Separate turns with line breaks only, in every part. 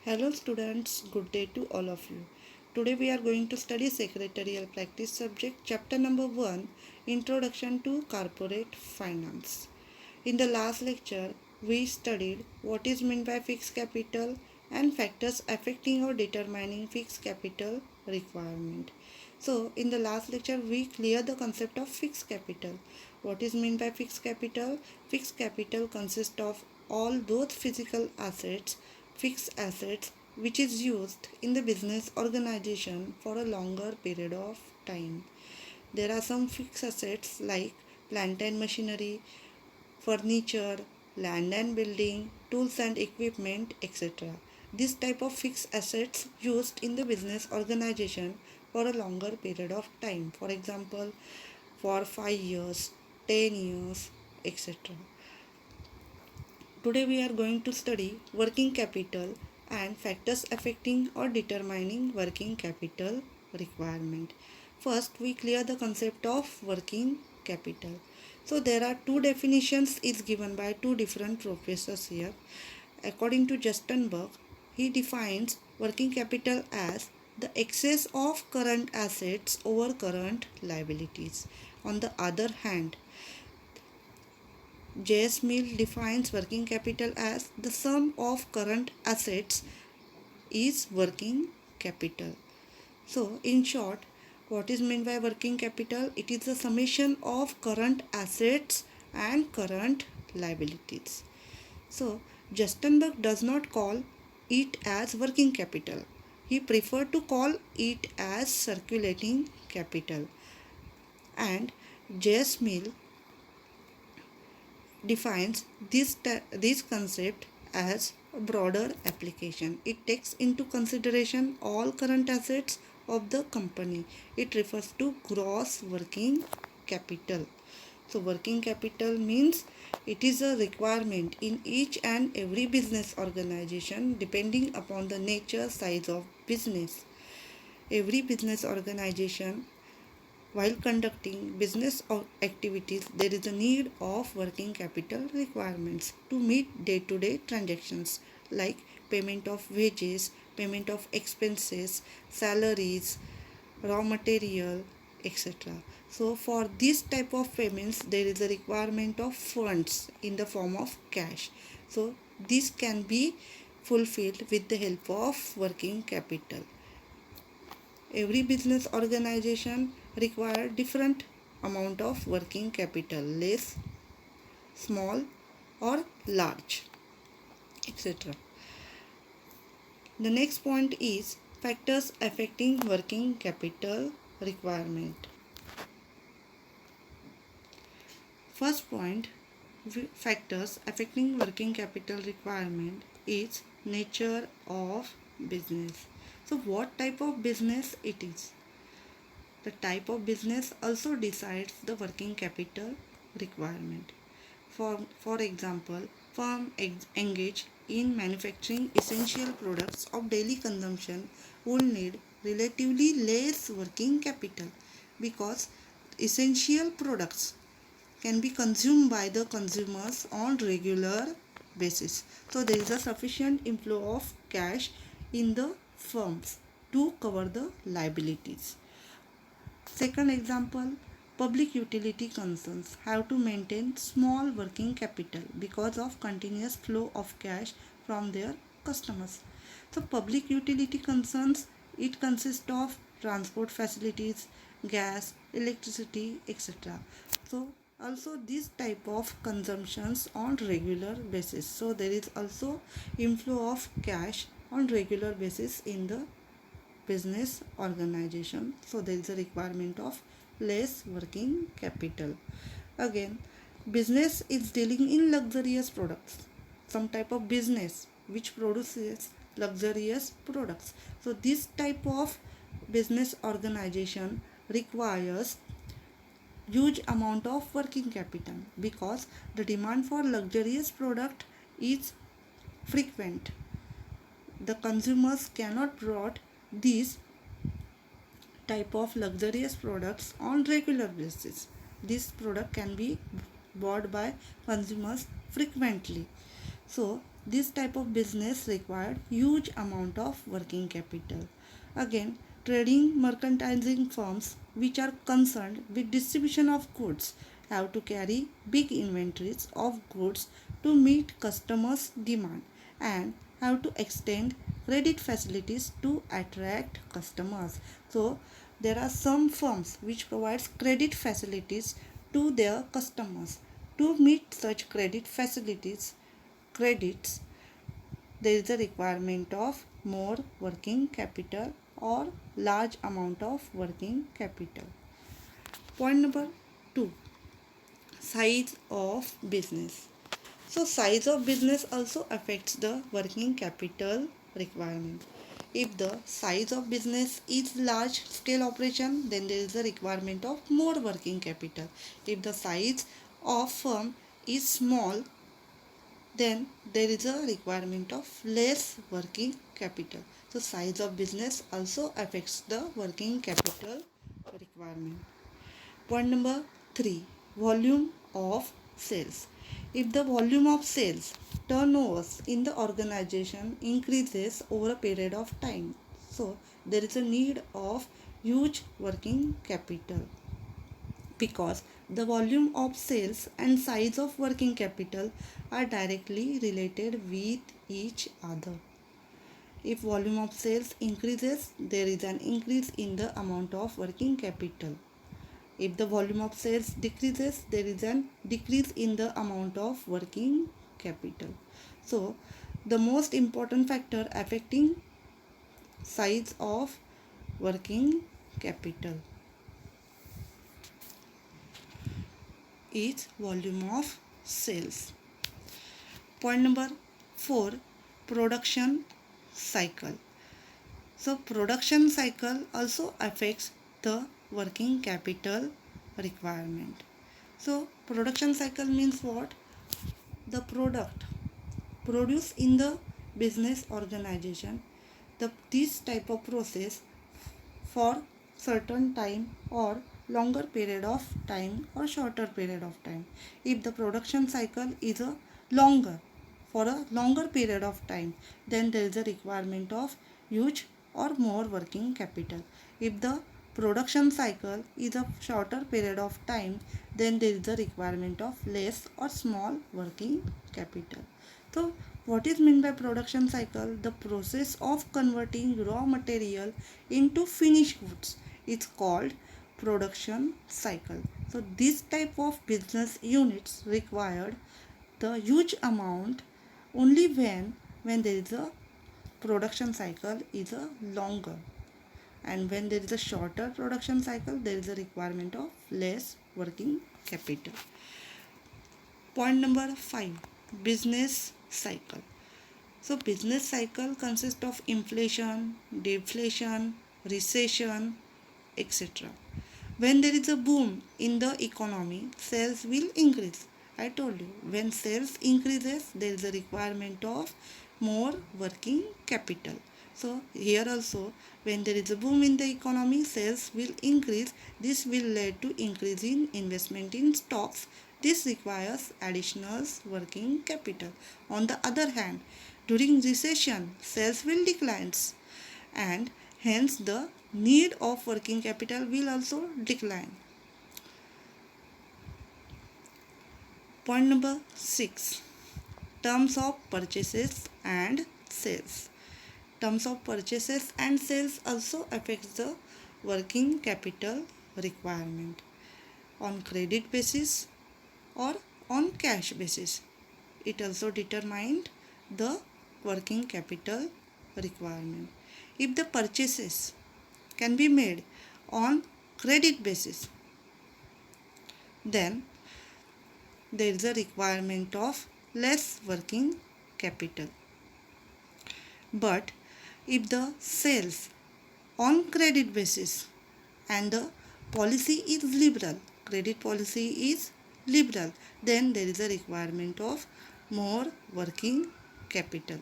Hello students, good day to all of you. Today we are going to study secretarial practice subject chapter number 1, Introduction to Corporate Finance. In the last lecture we studied what is meant by fixed capital and factors affecting or determining fixed capital requirement. So in the last lecture we cleared the concept of fixed capital. What is meant by fixed capital? Fixed capital consists of all those physical assets, fixed assets which is used in the business organization for a longer period of time. There are some fixed assets like plant and machinery, furniture, land and building, tools and equipment, etc. This type of fixed assets used in the business organization for a longer period of time. For example, for 5 years, 10 years, etc. Today we are going to study working capital and factors affecting or determining working capital requirement. First, we clear the concept of working capital. So there are two definitions is given by two different professors here. According to Justin Burke, he defines working capital as the excess of current assets over current liabilities. On the other hand, J.S. Mill defines working capital as the sum of current assets is working capital. So, in short, what is meant by working capital? It is the summation of current assets and current liabilities. So, Justenberg does not call it as working capital. He preferred to call it as circulating capital. And J.S. Mill defines this concept as a broader application. It takes into consideration all current assets of the company. It refers to gross working capital. So working capital means it is a requirement in each and every business organization depending upon the nature size of business. Every business organization, while conducting business activities, there is a need of working capital requirements to meet day-to-day transactions like payment of wages, payment of expenses, salaries, raw material, etc. So for this type of payments, there is a requirement of funds in the form of cash. So this can be fulfilled with the help of working capital. Every business organization require different amount of working capital, less, small or large, etc. The next point is factors affecting working capital requirement. First point, factors affecting working capital requirement is nature of business. So what type of business it is? The type of business also decides the working capital requirement. For example, firm engaged in manufacturing essential products of daily consumption would need relatively less working capital because essential products can be consumed by the consumers on regular basis. So there is a sufficient inflow of cash in the firms to cover the liabilities. Second example, public utility concerns have to maintain small working capital because of continuous flow of cash from their customers. So public utility concerns, it consists of transport facilities, gas, electricity, etc. So also this type of consumptions on regular basis. So there is also inflow of cash on regular basis in the business organization. So there is a requirement of less working capital. Again, business is dealing in luxurious products. Some type of business which produces luxurious products. So this type of business organization requires huge amount of working capital because the demand for luxurious product is frequent. The consumers cannot brought these type of luxurious products on regular basis. This product can be bought by consumers frequently. So this type of business required huge amount of working capital. Again, trading mercantilizing firms which are concerned with distribution of goods have to carry big inventories of goods to meet customers' demand and have to extend credit facilities to attract customers. So there are some firms which provides credit facilities to their customers. To meet such credits, there is a requirement of more working capital or large amount of working capital. Point number 2, size of business. So size of business also affects the working capital requirement. If the size of business is large scale operation, then there is a requirement of more working capital. If the size of firm is small, then there is a requirement of less working capital. So size of business also affects the working capital requirement. Point number 3, volume of sales. If the volume of sales turnovers in the organization increases over a period of time, so there is a need of huge working capital, because the volume of sales and size of working capital are directly related with each other. If volume of sales increases, there is an increase in the amount of working capital. If the volume of sales decreases, there is an decrease in the amount of working capital. So, the most important factor affecting size of working capital is volume of sales. Point number 4, production cycle. So production cycle also affects the working capital requirement. So production cycle means what? The product produced in the business organization, this type of process for certain time or longer period of time or shorter period of time. If the production cycle is a longer for a longer period of time, then there is a requirement of huge or more working capital. If the production cycle is a shorter period of time, then there is a requirement of less or small working capital. So what is meant by production cycle? The process of converting raw material into finished goods is called production cycle. So this type of business units required the huge amount only when there is a production cycle is a longer, and when there is a shorter production cycle there is a requirement of less working capital. Point number 5, business cycle. So business cycle consists of inflation, deflation, recession, etc. When there is a boom in the economy, sales will increase. I told you, when sales increases, there is a requirement of more working capital. So here also, when there is a boom in the economy, sales will increase. This will lead to increase in investment in stocks. This requires additional working capital. On the other hand, during recession, sales will decline, and hence the need of working capital will also decline. Point number 6, terms of purchases and sales. Terms of purchases and sales also affects the working capital requirement on credit basis or on cash basis. It also determined the working capital requirement. If the purchases can be made on credit basis, then there is a requirement of less working capital. But if the sales on credit basis and the policy is liberal, credit policy is liberal, then there is a requirement of more working capital.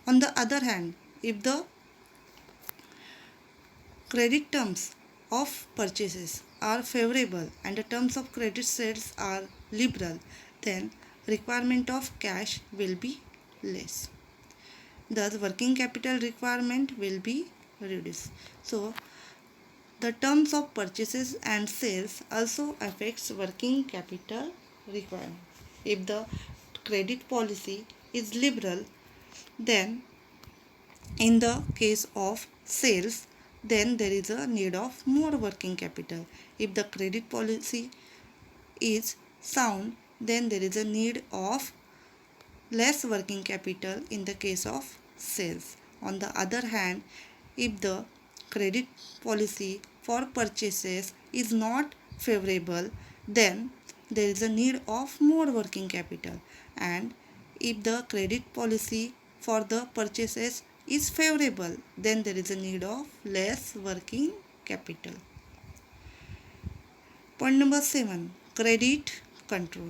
On the other hand, if the credit terms of purchases are favorable and the terms of credit sales are liberal, then requirement of cash will be less. Thus, working capital requirement will be reduced. So, the terms of purchases and sales also affects working capital requirement. If the credit policy is liberal, then in the case of sales, then there is a need of more working capital. If the credit policy is sound, then there is a need of less working capital in the case of sales. On the other hand, if the credit policy for purchases is not favorable, then there is a need of more working capital. And if the credit policy for the purchases is favorable, then there is a need of less working capital. Point number 7, credit control.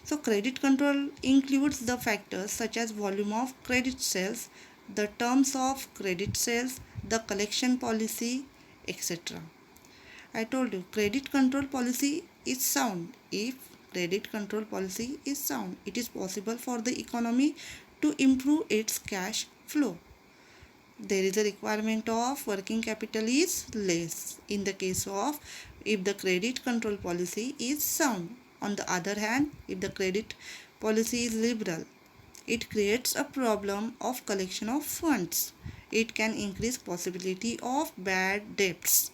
So credit control includes the factors such as volume of credit sales, the terms of credit sales, the collection policy, etc. I told you credit control policy is sound. If credit control policy is sound, it is possible for the economy to improve its cash flow. There is a requirement of working capital is less in the case of if the credit control policy is sound. On the other hand, if the credit policy is liberal, it creates a problem of collection of funds. It can increase possibility of bad debts.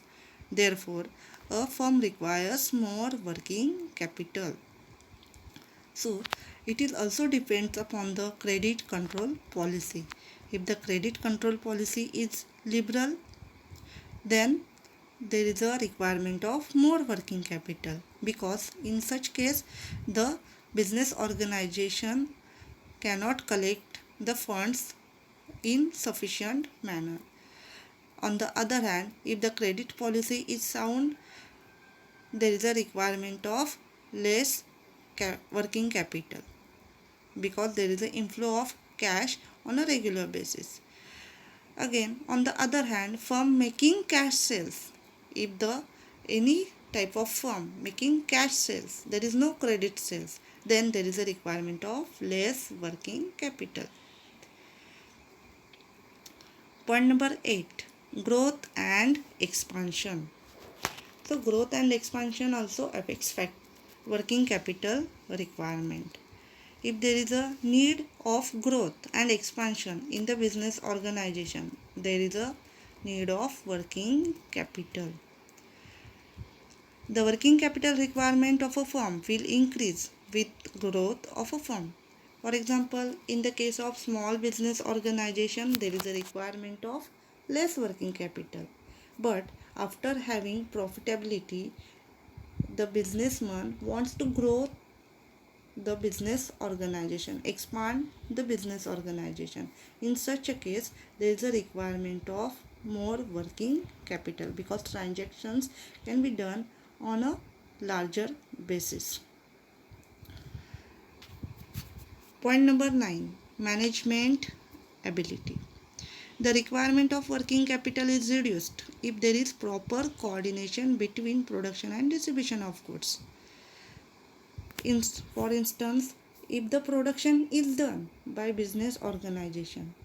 Therefore, a firm requires more working capital. So, it is also depends upon the credit control policy. If the credit control policy is liberal, then there is a requirement of more working capital, because in such case the business organization cannot collect the funds in sufficient manner. On the other hand, if the credit policy is sound, there is a requirement of less working capital, because there is an inflow of cash on a regular basis. Again, on the other hand, firm making cash sales, if the any type of firm making cash sales, there is no credit sales, then there is a requirement of less working capital. Point number 8, growth and expansion. So growth and expansion also affects working capital requirement. If there is a need of growth and expansion in the business organization, there is a need of working capital. The working capital requirement of a firm will increase with growth of a firm. For example, in the case of small business organization, there is a requirement of less working capital. But after having profitability, the businessman wants to grow the business organization, expand the business organization. In such a case, there is a requirement of more working capital, because transactions can be done on a larger basis. Point number 9, management ability. The requirement of working capital is reduced if there is proper coordination between production and distribution of goods. For instance, if the production is done by business organization,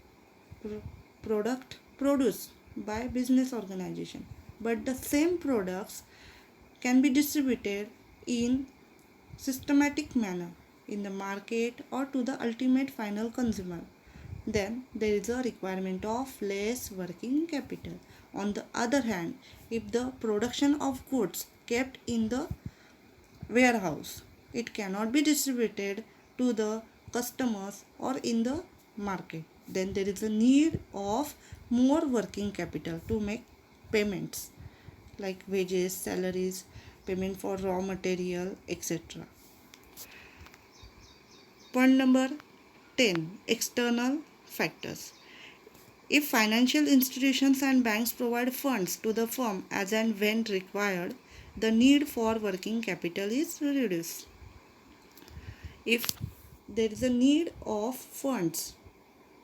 product produced by business organization, but the same products can be distributed in systematic manner in the market or to the ultimate final consumer, then there is a requirement of less working capital. On the other hand, if the production of goods kept in the warehouse, it cannot be distributed to the customers or in the market, then there is a need of more working capital to make payments like wages, salaries, payment for raw material, etc. Point number 10, external factors. If financial institutions and banks provide funds to the firm as and when required, the need for working capital is reduced. If there is a need of funds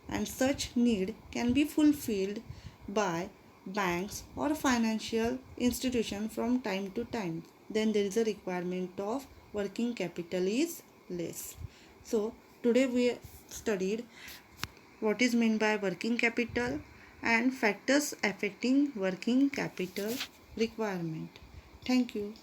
and such need can be fulfilled by banks or financial institution from time to time, then there is a requirement of working capital is less. So today we studied what is meant by working capital and factors affecting working capital requirement. Thank you.